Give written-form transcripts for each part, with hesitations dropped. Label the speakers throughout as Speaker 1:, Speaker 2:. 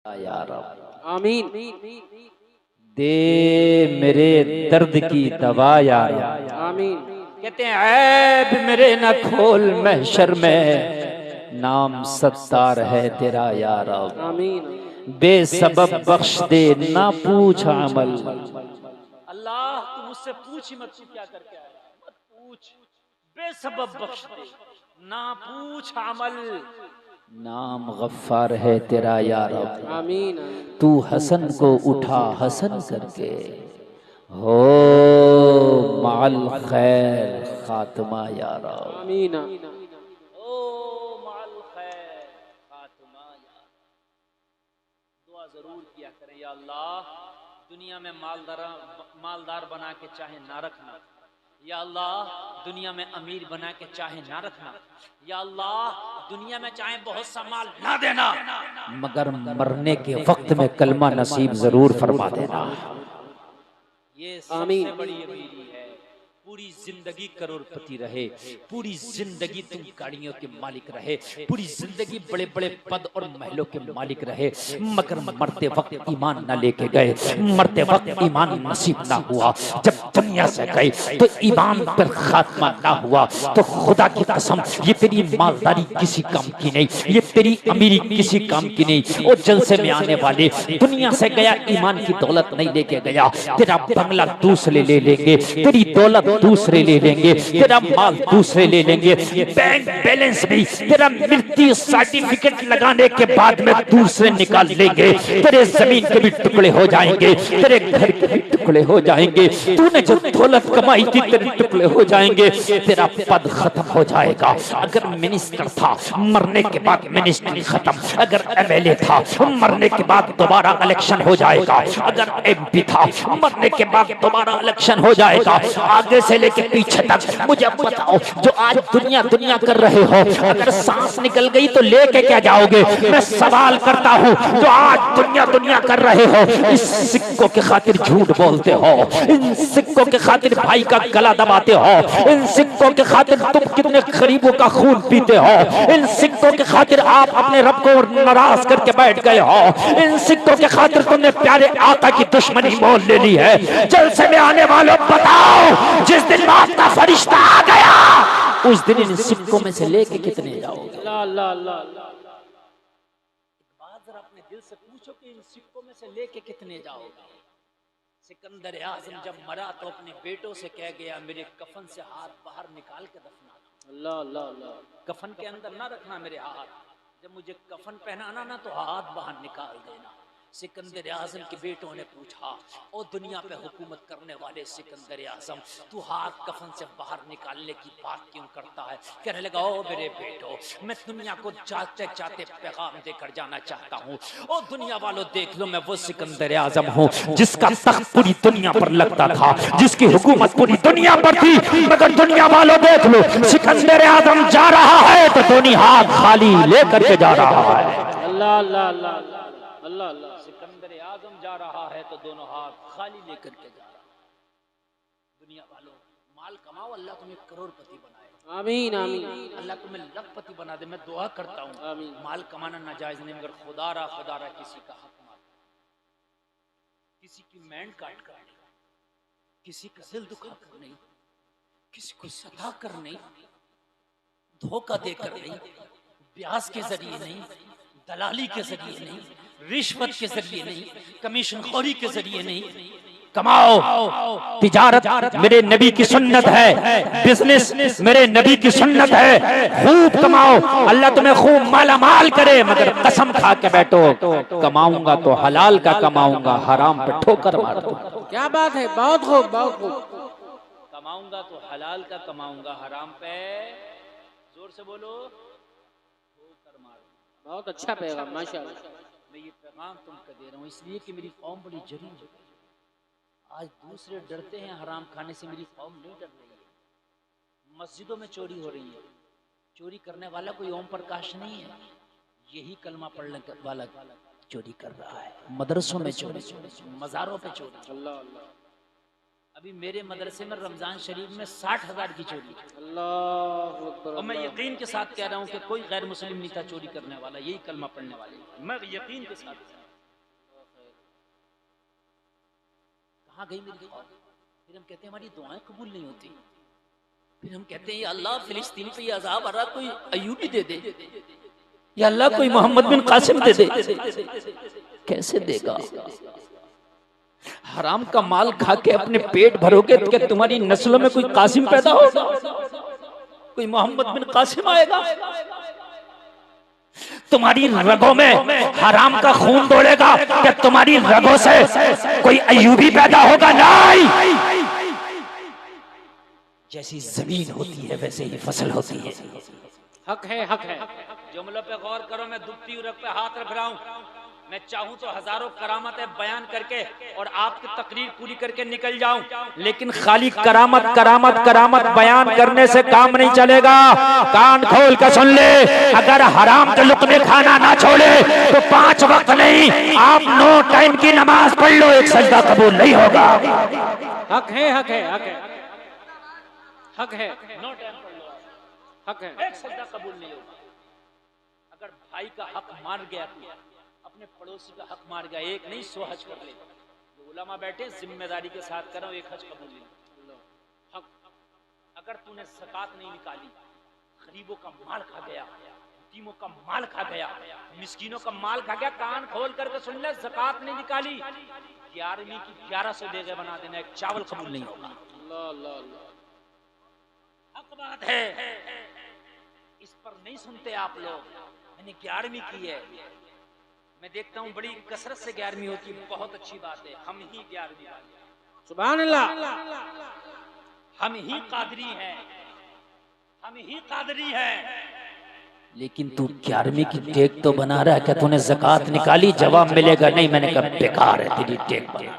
Speaker 1: या रब,
Speaker 2: आमीन।
Speaker 1: दे मेरे दर्द की दवा या रब।
Speaker 2: आमीन।
Speaker 1: कहते हैं ऐब मेरे न खोल महशर में, नाम सत्तार है तेरा या रब।
Speaker 2: आमीन।
Speaker 1: बेसबब बख्श दे ना पूछ अमल। अल्लाह तू मुझसे पूछ ही मत, तू क्या करके आया, मत पूछ। बेसबब बख्श दे ना पूछ अमल, नाम गफ्फार है तेरा या रब।
Speaker 2: आमीन।
Speaker 1: तू हसन को उठा हसन करके, हो माल खैर खात्मा या रब।
Speaker 2: आमीन।
Speaker 1: ओ माल खैर खात्मा या रब। दुआ जरूर किया करें, या अल्लाह दुनिया में मालदार बना के चाहे ना रखना, या अल्लाह दुनिया में अमीर बना के चाहे ना रखना, या अल्लाह दुनिया में चाहे बहुत सा माल ना देना, मगर मरने के वक्त में कलमा नसीब जरूर फरमा देना। ये सबसे बड़ी अमीरी है। पूरी जिंदगी करोड़पति रहे, पूरी जिंदगी तुम गाड़ियों के मालिक रहे, पूरी जिंदगी बड़े बड़े पद और महलों के मालिक रहे, मगर मरते वक्त ईमान ना लेके गए, मरते वक्त ईमान नसीब ना हुआ। जब दुनिया से गए तो ईमान पर खात्मा ना हुआ, तो खुदा की कसम ये तेरी मालदारी किसी काम की नहीं, ये तेरी अमीरी किसी काम की नहीं। और जलसे में आने वाले दुनिया से गया, ईमान की दौलत नहीं लेके गया। तेरा बंगला दूसरे ले लेंगे, तेरी दौलत दूसरे ले लेंगे, तेरा माल दूसरे ले लेंगे, बैंक बैलेंस भी तेरा मृत्यु सर्टिफिकेट लगाने के बाद में दूसरे निकाल लेंगे। तेरे जमीन के भी टुकड़े हो जाएंगे, तेरे घर के भी टुकड़े हो जाएंगे, तूने जो दौलत कमाई थी तेरे टुकड़े हो जाएंगे, तेरा पद खत्म हो जाएगा। अगर मिनिस्टर था मरने के बाद मिनिस्ट्री खत्म, अगर एमएलए था मरने के बाद दोबारा इलेक्शन हो जाएगा, अगर एमपी था मरने के बाद दोबारा इलेक्शन हो जाएगा। आगे से लेके पीछे तक मुझे बताओ, जो आज दुनिया दुनिया कर रहे हो, अगर सांस निकल गई तो लेके क्या जाओगे? मैं सवाल करता हूँ, जो आज दुनिया दुनिया कर रहे हो, इस सिक्कों के खातिर झूठ बोलते हो, इन सिक्कों के खातिर भाई का गला दबाते हो, इन सिक्कों के खातिर तुम कितने गरीबों का खून पीते हो, इन सिक्कों के खातिर आप अपने रब को नाराज करके बैठ गए हो, इन सिक्कों के खातिर तुमने प्यारे आका की दुश्मनी मोल ले ली है। जलसे में आने वालों बताओ, जिस दिन मौत का फरिश्ता आ गया उस दिन इन सिक्कों में से लेके कितने जाओगे? बात जरा अपने दिल से पूछो कि इन सिक्कों में से लेके कितने जाओगे? सिकंदर आजम जब मरा तो अपने बेटों से कह गया, मेरे कफन से हाथ बाहर निकाल के दफना। अल्लाह अल्लाह अल्लाह, कफन के अंदर ना रखना मेरे हाथ, जब मुझे कफन पहनाना ना तो हाथ बाहर निकाल देना। सिकंदर आजम के बेटों ने पूछा, ओ दुनिया पे हुकूमत करने वाले सिकंदर आजम, तू हाथ कफन से बाहर निकालने की बात क्यों करता है? कहने लगा, ओ मेरे बेटो, मैं दुनिया को जाते जाते पैगाम देकर जाना चाहता हूँ। ओ दुनिया वालों देख लो, मैं वो सिकंदर आजम हूँ जिसका तख्त पूरी दुनिया पर लगता था, जिसकी हुकूमत पूरी दुनिया पर थी, मगर दुनिया वालों देख लो, सिकंदर आजम जा रहा है तो दोनों हाथ खाली लेकर के जा रहा है। अल्लाह अल्लाह अल्लाह अल्लाह अल्लाह। सिकंदर आजम जा रहा है तो दोनों हाथ खाली लेकर के जा रहा है। दुनिया वालों माल कमाओ, अल्लाह तुम्हें करोड़पति बनाए। आमीन आमीन। अल्लाह तुम्हें लखपति बना दे, मैं दुआ करता हूँ। आमीन। माल कमाना नाजायज नहीं, मगर खुदारा किसी का हक मार, किसी की मैंड काट कर नहीं, किसी का दिल दुखा कर नहीं, किसी को सता कर नहीं, धोखा देकर नहीं, ब्याज के जरिए नहीं, दलाली के जरिए नहीं, रिश्वत के जरिए नहीं, कमीशन खोरी के जरिए नहीं। कमाओ, तिजारत मेरे नबी की सुन्नत है, बिजनेस मेरे नबी की सुन्नत है, खूब कमाओ, अल्लाह तुम्हें खूब माला माल करे, मगर कसम खा के बैठो, कमाऊंगा तो हलाल का कमाऊंगा, हराम पे ठोकर मार दो।
Speaker 2: क्या बात है, बहुत खूब बहुत खूब।
Speaker 1: कमाऊंगा तो हलाल का कमाऊंगा, हराम पे जोर से बोलो ठोकर मार दो।
Speaker 2: बहुत अच्छा पैगाम, माशाअल्लाह।
Speaker 1: मैं ये पैगाम तुमको दे रहा हूँ इसलिए कि मेरी कौम बड़ी जरी हो गई। आज दूसरे डरते हैं हराम खाने से, मेरी कौम नहीं डर रही है। मस्जिदों में चोरी हो रही है, चोरी करने वाला कोई ओम प्रकाश नहीं है, यही कलमा पढ़ने वाला चोरी कर रहा है। मदरसों में चोरी, मज़ारों पे चोरी। अल्लाह अल्लाह। अभी मेरे मदरसे में रमजान शरीफ में 60,000 की चोरी। अल्लाह। और मैं यकीन के साथ कह रहा हूँ कि कोई गैर मुस्लिम नहीं था चोरी करने वाला, यही कलमा पढ़ने वाले। मैं यकीन के साथ कहाँ गई मेरी औरत? फिर हम कहते हैं हमारी दुआएं कबूल नहीं होती। फिर हम कहते हैं या अल्लाह फिलिस्तीन पे अजाब आ रहा, कोई अय्यूबी दे दे, या अल्लाह कोई मोहम्मद बिन कासिम दे दे। कैसे देगा? हराम का माल खा के अपने पेट भरोगे तो क्या तुम्हारी नस्लों में कोई कासिम पैदा होगा? कोई मोहम्मद बिन कासिम आएगा? तुम्हारी रगों में हराम का खून दौड़ेगा, क्या तुम्हारी रगों से कोई अय्यूबी पैदा होगा? नहीं। जैसी जमीन होती है वैसे ही फसल होती है।
Speaker 2: हक है, हक है।
Speaker 1: जुमलों पे गौर करो, मैं दुबती उरग पे हाथ रख रहा हूँ। मैं चाहूं तो हजारों करामतें बयान करके और आपकी तकरीर पूरी करके निकल जाऊं, लेकिन खाली करामत करामत करामत बयान करने से काम नहीं चलेगा। कान खोल कर सुन ले, अगर हराम के लुकमे खाना ना छोड़े तो 5 वक्त नहीं, आप 9 टाइम की नमाज पढ़ लो, एक सजदा कबूल नहीं होगा।
Speaker 2: हक है, हक है, हक है, हक है।
Speaker 1: 9 टाइम पढ़ लो,
Speaker 2: हक है।
Speaker 1: एक सजदा कबूल नहीं होगा। अगर भाई का हक मार गया तो अपने पड़ोसी का हक मार गया, एक नहीं 100 हज कर ले। जो उलमा बैठे जिम्मेदारी के साथ करो, एक हज कबूल नहीं। हक, अगर तूने ज़कात नहीं निकाली, गरीबों का माल खा गया, यतीमों का माल खा गया, मिस्कीनों का माल खा गया, कान खोल करके सुन ले, ज़कात नहीं निकाली, 11वीं की 1100 देगे बना देना, एक चावल कबूल नहीं होगा। हक बात है, इस पर नहीं सुनते आप लोग। मैंने 11वीं की है, मैं देखता हूँ बड़ी कसरत से 11वीं होती है, बहुत अच्छी बात है। हम ही 11वीं वाले,
Speaker 2: सुभान अल्लाह।
Speaker 1: हम ही कादरी हैं, हम ही कादरी हैं। लेकिन तू 11वीं की टेक तो बना रहा है, क्या तूने ज़कात निकाली? जवाब मिलेगा नहीं। मैंने कहा बेकार है तेरी टेक बना।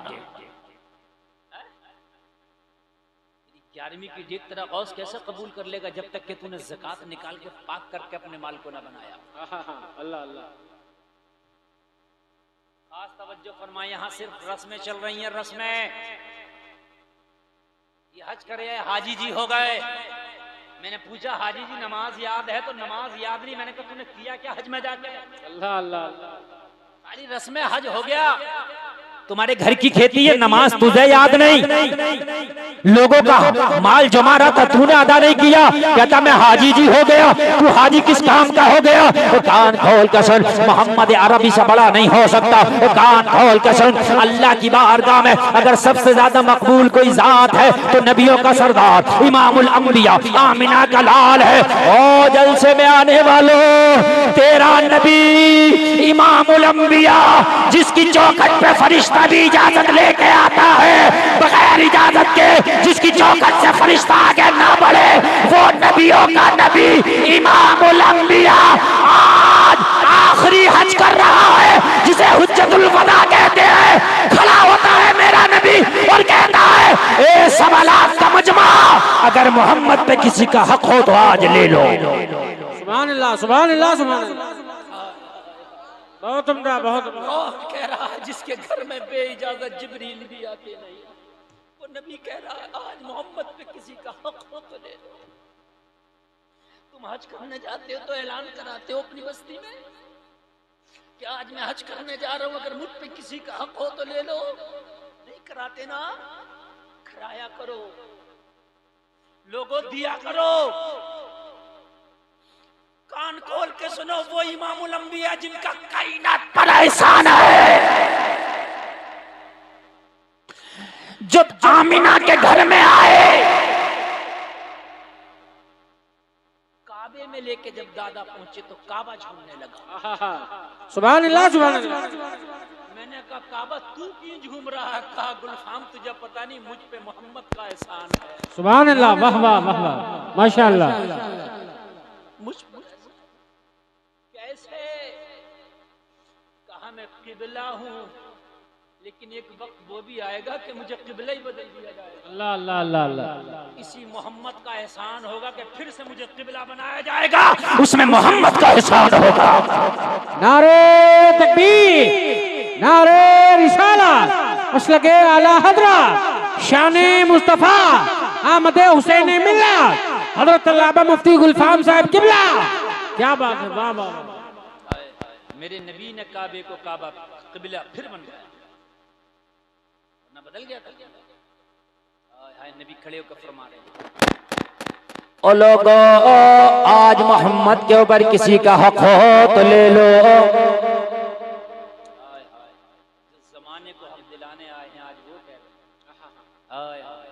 Speaker 1: 11वीं की टेक तेरा गौस कैसे कबूल कर लेगा जब तक कि तूने ज़कात निकाल के पाक करके अपने माल को ना बनाया।
Speaker 2: अल्लाह अल्लाह।
Speaker 1: खास तवज्जो फरमाए, यहाँ सिर्फ रस्में चल रही हैं, रस्में। ये हज करे हाजी जी हो गए। मैंने पूछा हाजी जी नमाज याद है? तो नमाज याद नहीं। मैंने कहा तूने किया क्या हज में जाके?
Speaker 2: अल्लाह अल्लाह।
Speaker 1: सारी रस्में हज हो गया, तुम्हारे घर की खेती है, नमाज तुझे याद नहीं। लोगों का माल जमा रहा था, तूने अदा नहीं किया। कहता मैं हाजी जी हो गया। तू हाजी किस काम का हो गया? तो कान खोल कर सुन, मोहम्मद अरबी से बड़ा नहीं हो सकता। तो कान खोल कर सुन, अल्लाह की बारगाह में अगर सबसे ज्यादा मकबूल कोई जात है तो नबियों का सरदार इमामुल अंबिया आमिना का लाल है। ओ जलसे में आने वालों, तेरा नबी इमामुल अंबिया, जिसकी चौखट पे फरिश्ता भी इजाजत लेके आता है, बगैर इजाजत के जिसकी चौखट से फरिश्ता आगे ना बढ़े, वो नबियों का नबी इमामुल अंबिया आज आखिरी हज कर रहा है, जिसे हुज्जतुल वदा कहते हैं। खड़ा होता है मेरा नबी और कहता है ए सवालात का मजमा, अगर मोहम्मद पे किसी का हक हो तो आज ले लो।
Speaker 2: सुभान अल्लाह, सुभान अल्लाह, सुभान अल्लाह। बहुत उम्दा, बहुत
Speaker 1: कह रहा है जिसके घर में बेइजाजत जिब्रील भी आते नहीं, वो नबी कह रहा है आज मोहम्मद पे किसी का हक हो तो ले लो। तुम हज करने जाते हो तो ऐलान कराते हो अपनी बस्ती में कि आज मैं हज करने जा रहा हूं, अगर मुझ पे किसी का हक हो तो ले लो। नहीं कराते ना, कराया करो, लोगों दिया करो। कान खोल के सुनो, वो इमामुल अंबिया जिनका कायनात पर एहसान है, जब आमिना के घर में आए, काबे में लेके जब दादा पहुंचे तो काबा झूमने लगा।
Speaker 2: सुभान अल्लाह, सुभान अल्लाह।
Speaker 1: मैंने कहा काबा तू क्यों झूम रहा है? कहा गुलफाम तुझे पता नहीं, मुझ पे मोहम्मद का एहसान है।
Speaker 2: सुभान अल्लाह, वाह वाह वाह वाह, माशाअल्लाह।
Speaker 1: मुझ कैसे? कहा मैं किबला हूँ, लेकिन एक वक्त वो भी आएगा कि मुझे किबला ही बदल दिया जाएगा।
Speaker 2: अल्लाह अल्लाह अल्लाह अल्लाह।
Speaker 1: इसी मोहम्मद का एहसान होगा कि फिर से मुझे किबला बनाया जाएगा, उसमें मोहम्मद का एहसान होगा।
Speaker 2: नारे तकबीर, नारे रिसालत, मसलके आला हजरा, शाने मुस्तफा, आमदे हुसैन मिल्लत, हजरत अल्लामा मुफ्ती गुलफाम साहब किबला। क्या बात है, वाह वाह। मेरे नबी ने काबे को काबा किबला फिर बन गया।
Speaker 1: ना बदल गया था। हाय नबी खड़े होकर फरमा रहे हैं,
Speaker 3: ओ लोगो आज मोहम्मद के ऊपर किसी का हक हो तो ले लो।
Speaker 1: हाय हाय जिस जमाने को हम दिलाने आए हैं आज वो कह रहे हैं, हाय हाय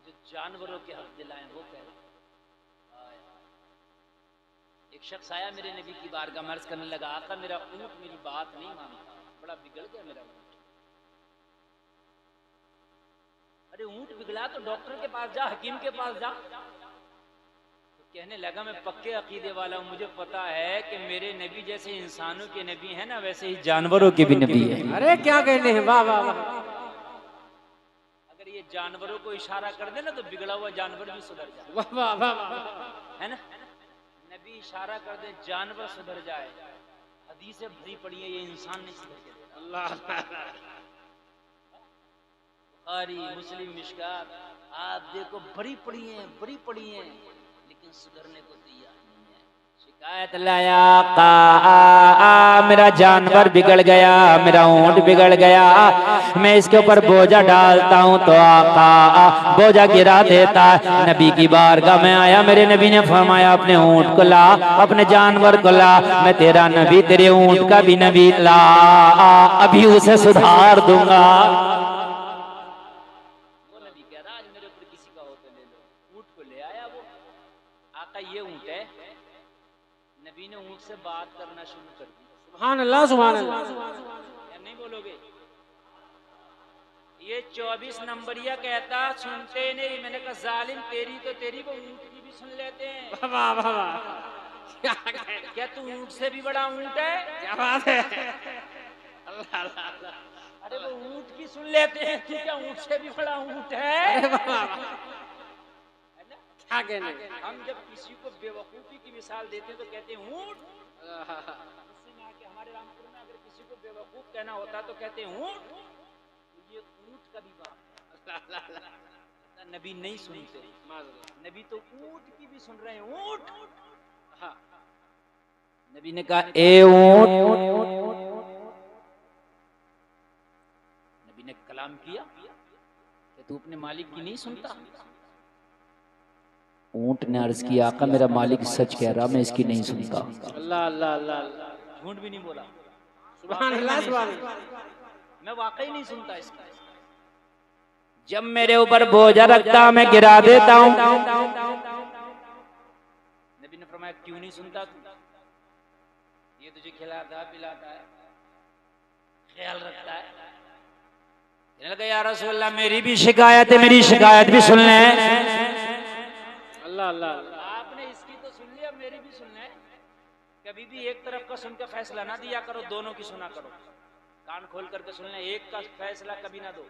Speaker 1: जो जानवरों के हक दिलाएं वो कह रहे हैं। हाय एक शख्स आया मेरे नबी की बारगाह में, अर्ज करने लगा, आका मेरा ऊंट मेरी बात नहीं मानता, बड़ा बिगड़ गया मेरा ऊंट। अरे ऊंट बिगड़ा तो डॉक्टर के पास जा, हकीम के पास जा। तो कहने लगा मैं पक्के अकीदे वाला हूं, मुझे पता है कि मेरे नबी जैसे इंसानों के नबी हैं ना, वैसे ही जानवरों के भी नबी है।
Speaker 2: अरे क्या कहने हैं, वाह वाह वाह।
Speaker 1: अगर ये जानवरों को इशारा कर दे ना तो बिगड़ा हुआ जानवर भी सुधर जाए,
Speaker 2: वाह वाह वाह,
Speaker 1: है ना। नबी इशारा कर दे जानवर सुधर जाए। हदीसें भरी पड़ी है, ये इंसान नहीं सुधर के देता।
Speaker 2: अल्लाह
Speaker 1: बुखारी मुस्लिम मिशकात आप देखो भरी पड़ी हैं, भरी पड़ी हैं, लेकिन सुधरने को तैयार नहीं है। शिकायत
Speaker 3: लाया का मेरा जानवर बिगड़ गया, मेरा ऊंट बिगड़ गया, मैं इसके ऊपर बोझा डालता हूँ तो आका बोझा गिरा देता है। नबी की बारगाह में आया, मेरे नबी ने फरमाया अपने ऊंट को ला, अपने जानवर को ला, मैं तेरा नबी तेरे ऊंट का भी नबी ला, अभी उसे सुधार दूंगा।
Speaker 1: ये ऊंट है, नबी ने ऊंट से बात करना शुरू कर दी।
Speaker 2: सुभान अल्लाह सुभान अल्लाह।
Speaker 1: नहीं बोलोगे? ये 24 नंबरिया कहता सुनते नहीं। मैंने कहा जालिम तेरी तो तेरी, वो ऊंट की भी सुन लेते हैं।
Speaker 2: वाह वाह वाह,
Speaker 1: क्या तू ऊंट से भी बड़ा ऊंट है?
Speaker 2: क्या बात है। अल्लाह अल्लाह।
Speaker 1: अरे वो ऊंट की सुन लेते हैं, तू क्या ऊंट से भी बड़ा ऊंट है? हम जब किसी को बेवकूफी की मिसाल देते हैं तो कहते हैं ऊंट। हमारे रामपुर में अगर किसी को बेवकूफ कहना होता तो कहते हैं ऊंट। ये ऊंट का भी बात, नबी नहीं सुनते, नबी तो ऊंट की भी सुन रहे हैं। ऊंट,
Speaker 3: नबी ने कहा ए ऊंट,
Speaker 1: नबी ने कलाम किया कि तू अपने मालिक की नहीं सुनता।
Speaker 3: ऊंट ने अर्ज किया आका मेरा मालिक सच कह रहा, मैं इसकी नहीं सुनता।
Speaker 2: अल्लाह अल्लाह अल्लाह,
Speaker 1: झूठ भी नहीं बोला।
Speaker 2: सुभान अल्लाह सुभान अल्लाह,
Speaker 1: मैं वाकई नहीं सुनता इसका।
Speaker 3: जब मेरे ऊपर बोझा रखता मैं गिरा देता हूँ।
Speaker 1: नबी ने फरमाया क्यों नहीं सुनता तू? ये तुझे खिलाता पिलाता है, ख्याल रखता है। कहने लगा या रसूल अल्लाह मेरी भी शिकायत है, मेरी शिकायत भी सुन ले।
Speaker 2: अल्लाह अल्लाह,
Speaker 1: आपने इसकी तो सुन लिया, मेरी भी सुन ले। कभी भी एक तरफ का सुनकर फैसला ना दिया करो, दोनों की सुना करो। कान खोल करके सुन ले, एक का फैसला कभी ना दो।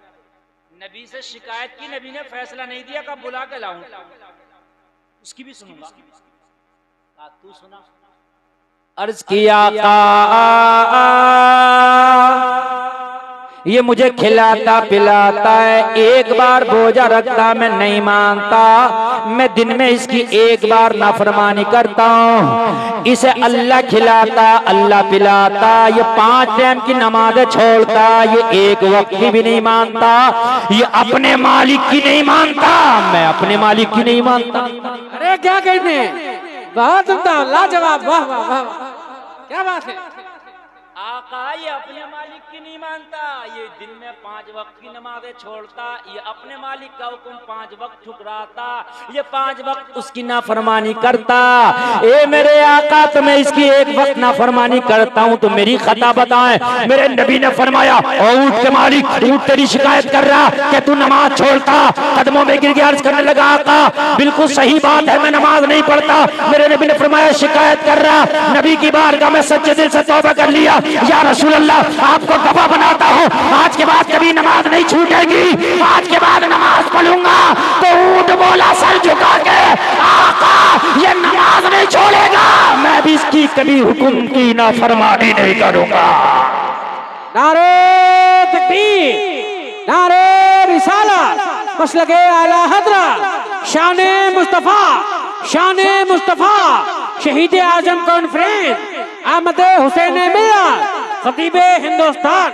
Speaker 1: नबी से शिकायत की, नबी ने फैसला नहीं दिया, कब बुला के लाऊं, उसकी भी सुनूंगा। तू सुना।
Speaker 3: अर्ज किया ये मुझे खिलाता पिलाता है, एक बार बोझा रखता मैं नहीं मानता, मैं दिन में इसकी एक बार नाफरमानी करता हूँ। इसे अल्लाह खिलाता अल्लाह पिलाता, ये 5 टाइम की नमाजें छोड़ता, ये एक वक्त की भी नहीं मानता, ये अपने मालिक की नहीं मानता, मैं अपने मालिक की नहीं मानता।
Speaker 2: अरे क्या कहते हैं, बहुत उम्दा, लाजवाब, वाह वाह वाह, क्या बात है।
Speaker 1: आका ये अपने मालिक की नहीं मानता, ये दिन में 5 वक्त की नमाजें छोड़ता, ये अपने मालिक का हुक्म 5 वक्त ठुकराता, ये 5 वक्त
Speaker 3: उसकी नाफरमानी करता। ए मेरे आका तो मैं इसकी एक वक्त नाफरमानी करता हूँ तो मेरी खता बताएं। मेरे नबी ने फरमाया ऊंट के मालिक, ऊंट तेरी शिकायत कर रहा कि तू नमाज छोड़ता। कदमों में गिर के अर्ज करने लगा आका बिल्कुल सही बात है, मैं नमाज नहीं पढ़ता। मेरे नबी ने फरमाया शिकायत कर रहा। नबी की बारगाह में सच्चे दिल से तौबा कर लिया, या रसूल अल्लाह आपको गवाह बनाता हूँ, आज के बाद कभी नमाज नहीं छूटेगी, आज के बाद नमाज पढ़ूंगा। तो ऊंट बोला सर झुका के आका ये नमाज नहीं छोड़ेगा, मैं भी इसकी कभी हुक्म की नाफरमानी नहीं करूंगा।
Speaker 2: नारे तकबीर, नारे रिसालत, मसलके आला हज़रत, शाने मुस्तफा, शाने मुस्तफा, शहीद आजम कॉन्फ्रेंस, अहमद हुसैन मिल्लत, खतीब हिंदुस्तान।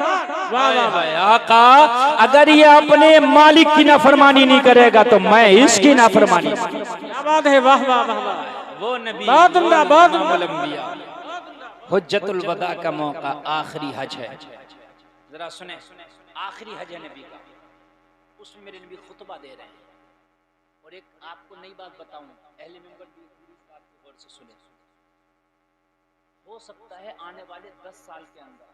Speaker 2: वाह वाह
Speaker 3: हाय आका, अगर ये अपने मालिक की नाफरमानी नहीं करेगा तो मैं इसकी नाफरमानी।
Speaker 2: क्या बात है, वाह वाह वाह वाह,
Speaker 1: वो नबी,
Speaker 2: बहुत उम्दा, बहुत उम्दा।
Speaker 1: इमामुल अंबिया। हुज्जतुल वदा का मौका आखिरी हज है, जरा सुने, आखिरी हज है नबी का, उसमें मेरे नबी खुतबा दे रहे हैं। और एक आपको नई बात बताऊं, अहले मिंबर भी इस बात को गौर से सुने। हो सकता है आने वाले 10 साल के अंदर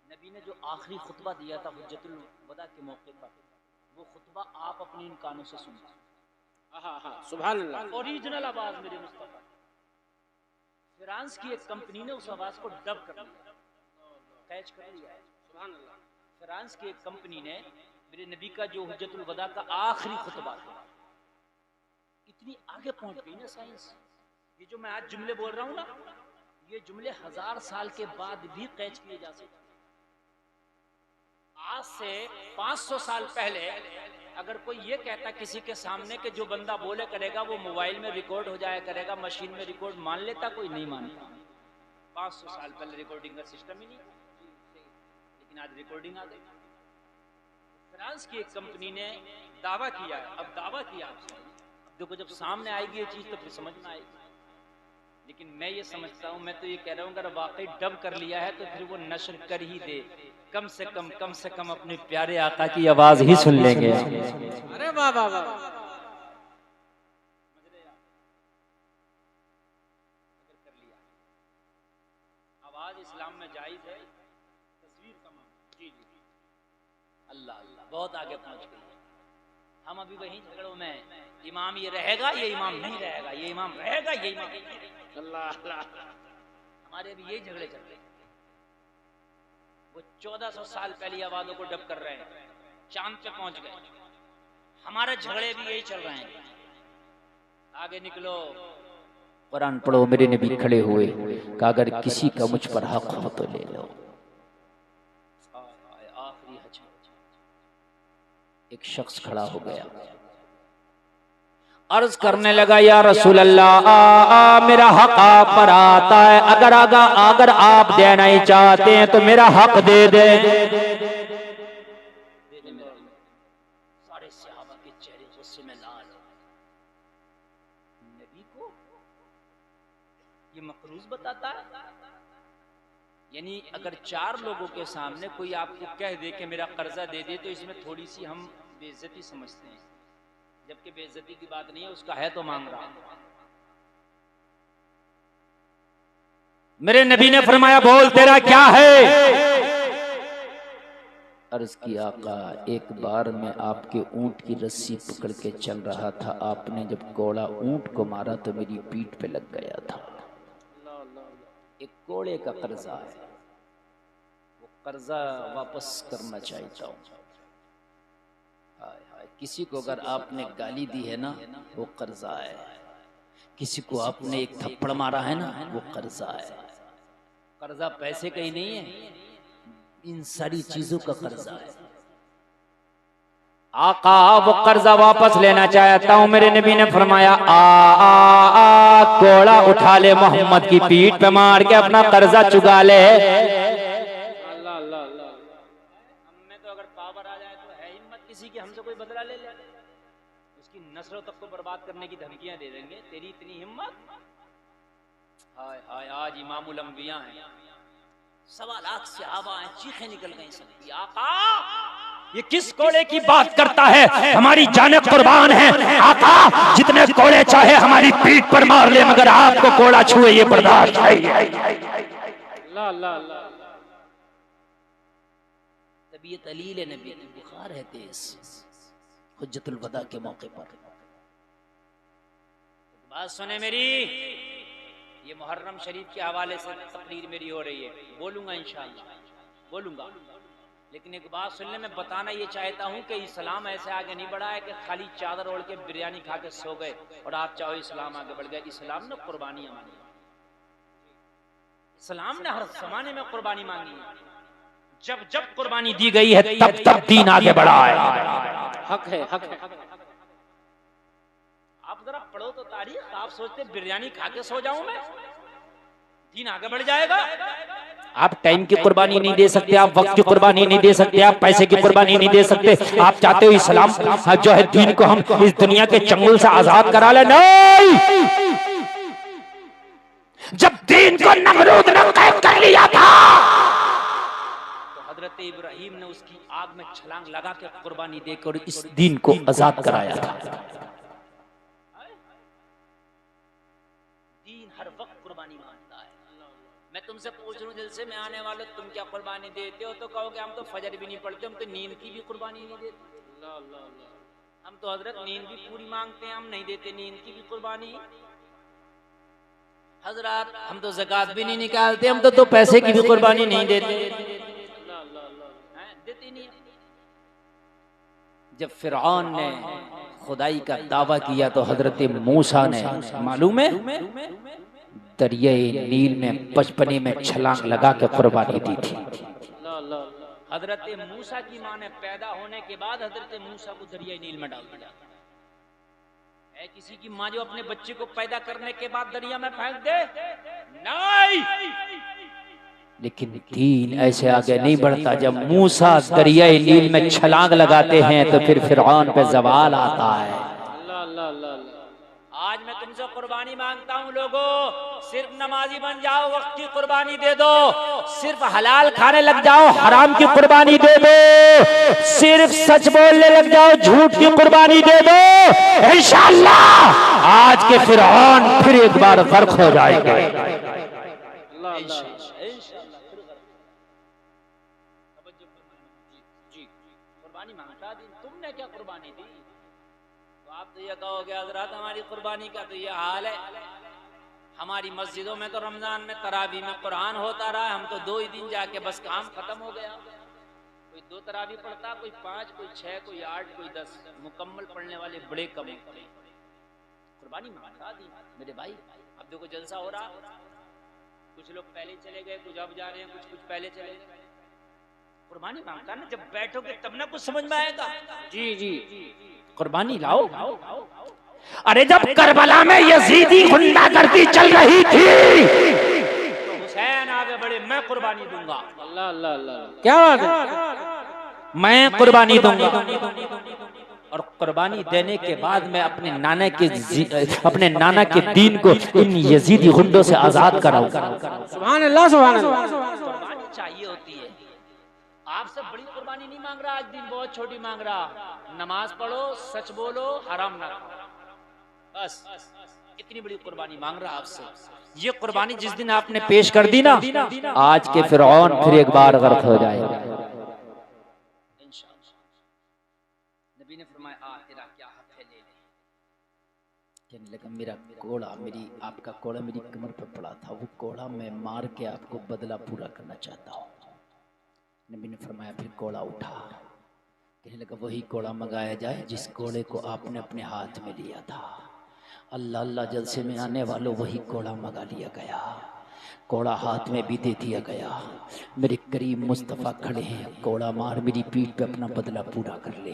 Speaker 1: नबी ने जो आखिरी खुतबा दिया था हुज्जतुल वदा के मौके पर, वो खुतबा आप अपने इन कानों से सुनिए।
Speaker 2: सुभान अल्लाह।
Speaker 1: ओरिजिनल आवाज मेरे मुस्तफा। फ्रांस की एक कंपनी ने उस आवाज को डब कर लिया, कैच कर लिया है।
Speaker 2: सुभान अल्लाह।
Speaker 1: फ्रांस की एक कंपनी ने मेरे नबी का जो हुज्जतुल वदा का आखिरी खुतबा था, इतनी आगे पहुंच गई ना साइंस। ये जो मैं आज जुमले बोल रहा हूं ना, ये जुमले 1000 साल के बाद भी कैच किए जा सकते। आज से 500 साल पहले अगर कोई ये कहता किसी के सामने कि जो बंदा बोले करेगा वो मोबाइल में रिकॉर्ड हो जाया करेगा, मशीन में रिकॉर्ड मान लेता, कोई नहीं मानता। 500 साल पहले रिकॉर्डिंग का सिस्टम ही नहीं, लेकिन आज रिकॉर्डिंग आ गई। फ्रांस की एक कंपनी ने दावा किया है, अब दावा किया आपसे, देखो जब सामने आएगी ये चीज तो फिर समझ में आएगी। लेकिन मैं ये समझता हूँ, मैं तो ये कह रहा हूँ, अगर वाकई डब कर लिया है तो फिर वो नशर कर ही दे, कम से कम अपने प्यारे आका की आवाज ही सुन लेंगे।
Speaker 2: अरे वाह वाह वाह।
Speaker 1: आवाज इस्लाम में जायज है, तस्वीर का मामला। जी जी, अल्लाह अल्लाह, बहुत आगे पहुंच गई। हम अभी वहीं झगड़ों में, इमाम ये रहेगा, ये इमाम नहीं रहेगा, ये इमाम रहेगा, ये इमाम नहीं रहेगा।
Speaker 2: अल्लाह अल्लाह।
Speaker 1: हमारे अभी यही झगड़े चल रहे हैं। वो 1400 साल पहली आवाजों को डब कर रहे हैं, चांद पे पहुंच गए। हमारे झगड़े भी यही चल रहे हैं। आगे निकलो,
Speaker 3: कुरान पढ़ो। मेरे नबी खड़े हुए कहा, अगर किसी का मुझ पर हक हो तो ले लो।
Speaker 1: आखिरी हज।
Speaker 3: एक शख्स खड़ा हो गया, अर्ज करने लगा, या रसूल अल्लाह, मेरा हक आप पर आता है, अगर आप देना ही चाहते हैं तो मेरा हक दे दे।
Speaker 1: सारे सहाबा के चेहरे गुस्से में लाल। नबी को ये मकरूज बताता है। यानी अगर 4 लोगों के सामने कोई आपको कह दे कि मेरा कर्जा दे दे, तो इसमें थोड़ी सी हम बेइज्जती समझते हैं, जबकि बेइज्जती की बात नहीं है, उसका है तो मांग रहा।
Speaker 3: मेरे नबी ने फरमाया, बोल तेरा क्या है? अर्ज किया, आका एक बार मैं आपके ऊंट की रस्सी पकड़ के चल रहा था, आपने जब कोड़ा ऊंट को मारा तो मेरी पीठ पे लग गया था। एक कोड़े का कर्जा है, वो कर्जा वापस करना चाहता हूँ। किसी को अगर आपने गाली दी है ना, वो कर्जा है। किसी को आपने एक थप्पड़ मारा है ना, वो कर्जा है।
Speaker 1: कर्जा पैसे का ही नहीं है,
Speaker 3: इन सारी चीजों का कर्जा है। आका वो कर्जा वापस लेना चाहता हूँ। मेरे नबी ने फरमाया, कोड़ा उठा ले, मोहम्मद की पीठ पे मार के अपना कर्जा चुका ले।
Speaker 1: किसी की हमसे कोई बदला ले ले, उसकी नस्लों तक को बर्बाद करने की धमकियां दे देंगे। तेरी इतनी हिम्मत? हाय हाय, आज इमामुल अंबिया हैं, 1.25 लाख से आवा हैं, चीखें निकल गई सबकी। आका
Speaker 3: ये किस कोड़े की बात करता है? हमारी जाने कुर्बान है। आका जितने कोड़े चाहे हमारी पीठ पर मार ले, मगर आपको कोड़ा छुए ये बर्दाश्त है।
Speaker 1: तबीयत अलील नबी की, बुखार है तेज, हुज्जतुल वदा के मौके पर। बात सुने मेरी, ये मुहर्रम शरीफ के हवाले से तकरीर मेरी हो रही है, बोलूंगा इंशाअल्लाह, बोलूंगा। लेकिन एक बात सुनने में बताना ये चाहता हूँ कि इस्लाम ऐसे आगे नहीं बढ़ा है कि खाली चादर ओढ़ के बिरयानी खा के सो गए और आप चाहो इस्लाम आगे बढ़ गया। इस्लाम ने कुर्बानियां मांगी, इस्लाम ने हर जमाने में कुर्बानी मांगी है। जब जब कुर्बानी दी गई है तब तब दीन आगे बढ़ा है।
Speaker 2: हक है, हक है।
Speaker 1: आप जरा पढ़ो तो तारीख, आप सोचते बिरयानी खा के सो जाऊं मैं? दीन आगे बढ़ जाएगा।
Speaker 3: आप टाइम की कुर्बानी नहीं दे सकते, आप वक्त की कुर्बानी नहीं दे सकते, आप पैसे की कुर्बानी नहीं दे सकते। आप चाहते हो इस्लाम जो है दीन को हम इस दुनिया के चंगुल से आजाद करा ले? नहीं, जब दीन को नमरूद ने कैद कर लिया था
Speaker 1: तो हजरत इब्राहिम ने उसकी आग में छलांग लगा के कुर्बानी देकर इस
Speaker 3: दीन को आजाद कराया था।
Speaker 1: दीन हर वक्त कुर्बानी मांगता है। मैं तुमसे पूछ रहा हूँ जलसे में आने वाले, तुम क्या कुर्बानी देते हो? तो कहोगे हम तो फजर भी नहीं पढ़ते, हम तो नींद की भी कुर्बानी नहीं देते। हम तो हजरत नींद भी पूरी मांगते हैं, हम नहीं देते नींद की भी कुर्बानी। हजरत हम तो ज़कात भी नहीं निकालते, हम तो पैसे की भी कुर्बानी नहीं देते, देते नहीं। जब फिरौन ने खुदाई का दावा किया तो हजरत मूसा ने, मालूम है, दरियाए नील में बचपने में छलांग लगा के कुर्बानी दी थी। हजरत मूसा की माँ ने पैदा होने के बाद हजरत मूसा को दरियाए नील में डाल दिया। है किसी की माँ जो अपने बच्चे को पैदा करने के बाद दरिया में फेंक दे? नहीं। लेकिन दीन ऐसे आगे नहीं बढ़ता। जब मूसा दरियाए नील में छलांग लगाते हैं तो फिर फिरौन पे जवाल आता है। आज मैं तुमसे कुर्बानी मांगता हूँ लोगों, सिर्फ नमाजी बन जाओ, वक्त की कुर्बानी दे दो, सिर्फ हलाल खाने लग जाओ, हराम की कुर्बानी दे दो, सिर्फ सच बोलने लग जाओ, झूठ की कुर्बानी दे दो, इंशाअल्लाह आज के फिरौन फिर एक बार गर्क हो जाएंगे। कुर्बानी मांगता दिन, तुमने क्या कुर्बानी दी? तो आप तो ये कहोगे हजरत हमारी कुर्बानी का तो ये हाल है, हमारी मस्जिदों में तो रमजान में तरावी में कुरान होता रहा, हम तो 2 ही दिन जाके बस काम खत्म हो गया। कोई 2 तरावी पढ़ता, कोई 5, कोई 6, कोई 8, कोई 10, मुकम्मल पढ़ने वाले बड़े कम। कुर्बानी मांगता दी मेरे भाई। अब देखो जलसा हो रहा, कुछ लोग पहले चले गए, कुछ अब जा रहे हैं, कुछ पहले चले गए। कुर्बानी मांगता ना, जब बैठोगे तब ना कुछ समझ में आएगा। जी जी कुर्बानी लाओ। अरे जब करबला में यजीदी गुंडागर्दी चल रही थी तो हुसैन आगे बढ़े, मैं कुर्बानी दूंगा। अल्लाह अल्लाह अल्लाह,
Speaker 2: क्या बात है?
Speaker 3: मैं कुर्बानी दूंगा। और कुर्बानी देने के बाद मैं अपने नाना के दीन को इन यजीदी गुंडों से आजाद कराऊंगा।
Speaker 2: सुभान अल्लाह, सुभान अल्लाह।
Speaker 1: कुर्बानी चाहिए होती है। आपसे बड़ी कुर्बानी नहीं मांग रहा, आज दिन बहुत छोटी मांग रहा। नमाज पढ़ो, सच बोलो, हराम ना खाओ, बस इतनी बड़ी कुर्बानी मांग रहा आपसे। ये कुर्बानी जिस दिन आपने पेश कर दी ना, आज के फिरौन फिर एक बार गर्क हो जाएगा। नबी ने फरमाया आ तेरा क्या हक है, ले ले। कहने लगा मेरा कोड़ा, आपका कोड़ा मेरी कमर पर पड़ा था, वो कोड़ा मैं मार के आपको बदला पूरा करना चाहता हूँ। नबी ने फरमाया फिर कोड़ा उठा। कहने लगा वही कोड़ा मंगाया जाए जिस कोड़े को आपने अपने हाथ में लिया था। अल्लाह अल्लाह जलसे में आने वालों, वही कोड़ा मंगा लिया गया, कोड़ा हाथ में भी दे दिया गया। मेरे करीम मुस्तफ़ा खड़े हैं, कोड़ा मार मेरी पीठ पे अपना बदला पूरा कर ले।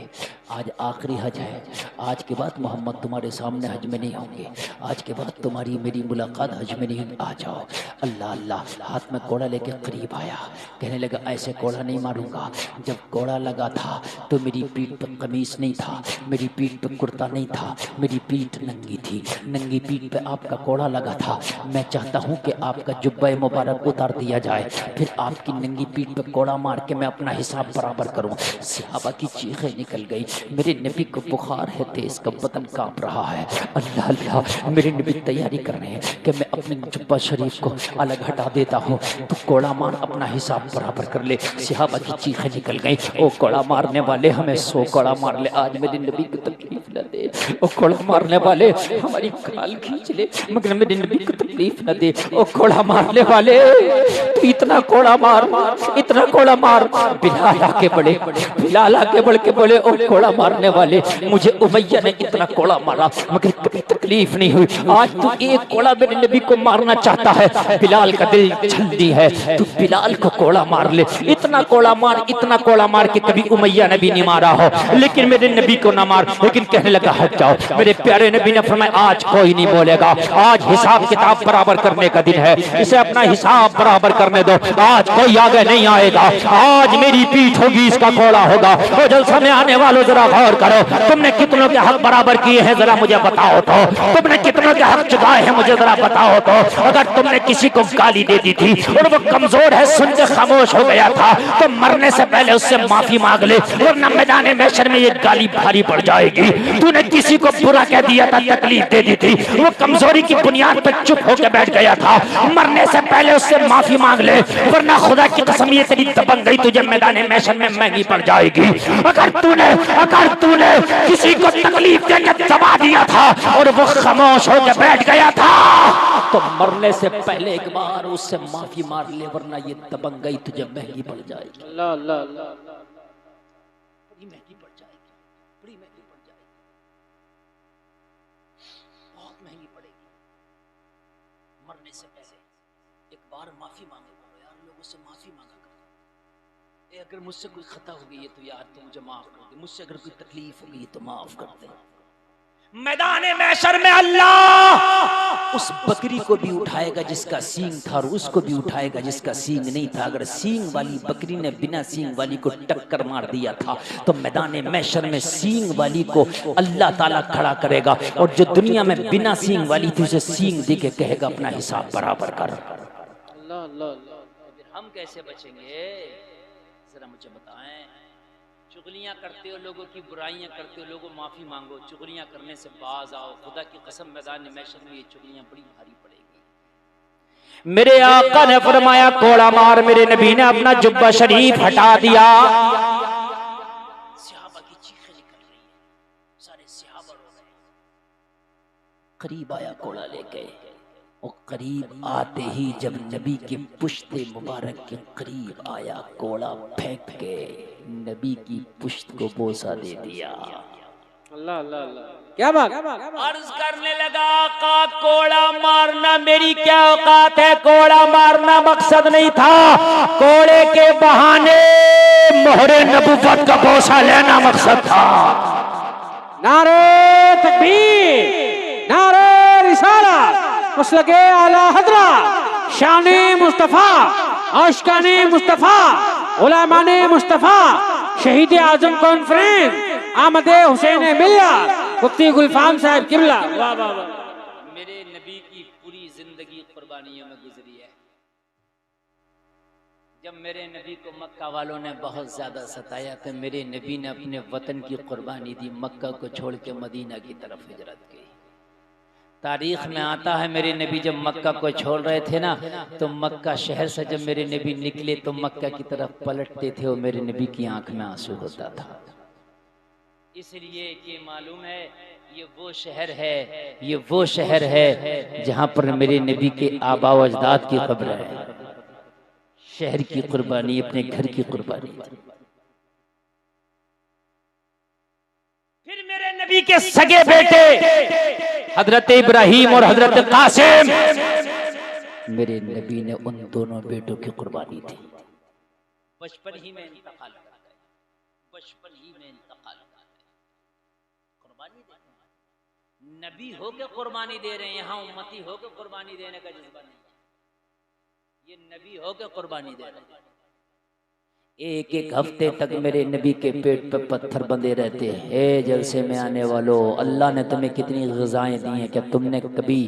Speaker 1: आज आखिरी हज है, आज के बाद मोहम्मद तुम्हारे सामने हज में नहीं होंगे, आज के बाद तुम्हारी मेरी मुलाकात हज में नहीं, आ जाओ। अल्लाह अल्लाह, हाथ में कोड़ा लेके करीब आया। कहने लगा ऐसे कोड़ा नहीं मारूंगा। जब कोड़ा लगा था तो मेरी पीठ पर कमीज नहीं था, मेरी पीठ पर कुर्ता नहीं था, मेरी पीठ नंगी थी, नंगी पीठ पे आपका कोड़ा लगा था। मैं चाहता हूँ कि आपका जुब्बा मुबारक उतार दिया जाए, फिर आपकी नंगी पीठ पे कोड़ा मार के मैं अपना हिसाब बराबर करूं। सहाबा की चीखें निकल गई। मेरे नबी को बुखार है, तेज का बदन कांप रहा है। अल्लाह अल्लाह, मेरे नबी तैयारी कर रहे हैं कि मैं अपने जुब्बा शरीफ को अलग हटा देता हूँ, तो कोड़ा मार अपना हिसाब बराबर कर ले। सहाबा की चीखें निकल गई, ओ कोड़ा मारने वाले हमें 100 कोड़ा मार ले, आज मेरे नबी को तकलीफ न दे। ओ कोड़ा मारने वाले हमारी खाल खींच ले, मगर मेरे नबी को तकलीफ न दे। ओ कोड़ा मारने वाले तू इतना कोड़ा मार, इतना कोड़ा मार। बिलाल आके बढ़े, बिलाल आके बढ़ के बोले ओ कोड़ा मारने वाले, मुझे उमैया ने इतना कोड़ा मारा मगर कभी तकलीफ नहीं हुई, आज तू एक कोड़ा मेरे नबी को मारना चाहता है। बिलाल का दिल जल्दी है, तू बिलाल को कोड़ा मार ले, इतना कोड़ा मार, इतना कोड़ा मार के कभी उमैया ने भी नहीं मारा हो, लेकिन मेरे नबी को ना मार। लेकिन कहने लगा हट जाओ। मेरे प्यारे नबी ने फरमाया आज कोई नहीं बोलेगा, आज हिसाब किताब बराबर करने का दिन है।
Speaker 3: इसे अपना हिसाब बराबर करने दो। आज कोई आगे नहीं आएगा, आज मेरी पीठ होगी, इसका घोड़ा होगा। तो जलसा में आने वालों जरा गौर करो, तुमने कितनों के हक बराबर किए हैं जरा मुझे बताओ तो, तुमने कितनों के हक चुकाए हैं मुझे जरा बताओ तो। अगर तुमने किसी को गाली दे दी थी और वो कमजोर है सुन के खामोश हो गया था, तो मरने से पहले उससे माफी मांग ले, वरना मैदान महशर में ये गाली भारी पड़ जाएगी। तूने किसी को बुरा कह दिया था, तकलीफ दे दी थी, वो कमजोरी की बुनियाद पर चुप होकर बैठ गया था, मरने से पहले उससे माफी मांग ले, वरना खुदा की कसम ये तेरी दबंगई तुझे मैदान महशर में महंगी पड़ जाएगी। अगर तूने किसी को तकलीफ देकर दबा दिया था और वो खामोश होकर बैठ गया था, तो मरने से पहले एक बार उससे माफी मार ले, वरना ये दबंगई तुझे महंगी पड़ जाएगी।
Speaker 2: अल्लाह अल्लाह अल्लाह,
Speaker 3: बड़ी महंगी पड़ जाएगी, बड़ी महंगी पड़ जाएगी, बहुत महंगी पड़ेगी। मरने से पहले एक बार माफी मांगे करो यार, लोगों से माफी मांगा करो। अगर मुझसे कोई खता हो गई है तो यार तुम मुझे माफ कर दे, मुझसे अगर कोई तकलीफ हो गई है तो माफ कर दे। मैदान महशर में अल्लाह उस बकरी को भी उठाएगा जिसका सींग था, और उसको भी उठाएगा जिसका सींग नहीं था। अगर सींग वाली बकरी ने बिना सींग वाली को टक्कर मार दिया था, तो मैदान महशर में सींग वाली को अल्लाह ताला खड़ा करेगा, और जो दुनिया में बिना सींग वाली थी उसे सींग दे के कहेगा अपना हिसाब बराबर कर।
Speaker 2: अल्लाह अल्लाह अल्लाह,
Speaker 1: हम कैसे बचेंगे जरा मुझे बताएं। चुगलियां करते हो, लोगों की बुराइयां करते हो, लोगों माफी मांगो, चुगलियां करने से बाज आओ। खुदा की कसम मैदान महशर में ये चुगलियां बड़ी भारी पड़ेगी।
Speaker 3: मेरे आका ने फरमाया कोड़ा मार, मेरे नबी ने अपना जुब्बा शरीफ हटा दिया।
Speaker 1: सहाबा की चीखें निकल रही है, सारे सहाबा रो रहे हैं।
Speaker 3: करीब आया कोड़ा लेके, और करीब आते ही जब नबी के पुश्ते मुबारक के करीब आया, कोड़ा फेंक के नबी की पुश्त को बोसा दे दिया।
Speaker 2: अल्लाह अल्लाह अल्लाह, क्या बात।
Speaker 3: अर्ज करने लगा आका कोड़ा मारना मेरी क्या औकात है, कोड़ा मारना मकसद नहीं था, कोड़े के बहाने मोहरे नबुव्वत का बोसा लेना मकसद था।
Speaker 2: नारे तकबीर, नारे रिसालत, मसलके आला हजरत, शाने मुस्तफा, आशिकाने मुस्तफा, उलमाने मुस्तफा, शहीद आजम कॉन्फ्रेंस, आमदे हुसैन मिल्लत, मुफ्ती गुलफाम साहब किबला। वाह वाह वाह।
Speaker 1: मेरे नबी की पूरी जिंदगी कुर्बानियों में गुजरी है। जब मेरे नबी को मक्का वालों ने बहुत ज्यादा सताया तो मेरे नबी ने अपने वतन की कुर्बानी दी, मक्का को छोड़ के मदीना की तरफ हिजरत की। तारीख में आता है मेरे नबी जब मक्का को छोड़ रहे थे ना, तो मक्का शहर से जब मेरे नबी निकले तो मक्का की तरफ पलटते थे और मेरे नबी की आंख में आंसू होता था। इसलिए ये मालूम है ये वो शहर है, ये वो शहर है जहां पर मेरे नबी के आबा व अजदाद की कब्र है। शहर की कुर्बानी अपने घर की कुर्बानी। फिर मेरे नबी के सगे बेटे हजरत इब्राहिम और हजरत कासिम, मेरे नबी ने उन दोनों बेटों की कुर्बानी दी। बचपन ही में इंतकाल कर गए, बचपन ही में इंतकाल कर गए। कुर्बानी दे, नबी होकर कुर्बानी दे रहे हैं, यहाँ उम्मती होकर कुर्बानी देने का जज्बा नहीं, ये नबी होकर कुर्बानी दे रहे हैं। एक एक हफ्ते तक मेरे नबी के पेट पे पत्थर बंधे रहते हैं। जलसे में आने वालों, अल्लाह ने तुम्हें कितनी ग़िज़ाएं दी हैं, क्या तुमने कभी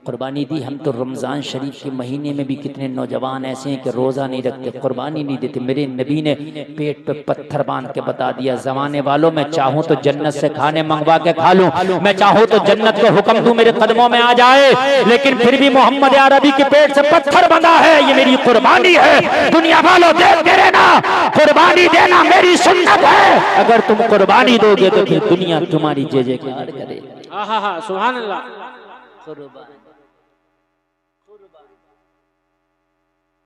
Speaker 1: कुर्बानी दी? हम तो रमज़ान शरीफ के महीने में भी कितने नौजवान ऐसे हैं कि रोज़ा नहीं रखते, कुर्बानी नहीं देते। मेरे नबी ने पेट पे पत्थर बांध के बता दिया, ज़माने वालों मैं चाहूँ तो जन्नत से खाने मंगवा के खा लूँ, मैं चाहूँ तो जन्नत को हुक्म दूँ मेरे कदमों में आ जाए, लेकिन फिर भी मोहम्मद अरबी के पेट से पत्थर बंधा है, ये मेरी कुर्बानी है। दुनिया वालों देखते रहना, कुर्बानी देना मेरी सुन्नत है। अगर तुम कुर्बानी दोगे तो फिर दुनिया तुम्हारी जय जयकार करेगी।
Speaker 2: हाँ सुभान अल्लाह।
Speaker 1: कुर्बान,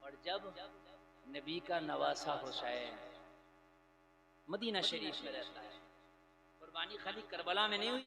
Speaker 1: और जब नबी का नवासा हुसैन मदीना शरीफ में रहता है, कुर्बानी खाली करबला में नहीं हुई।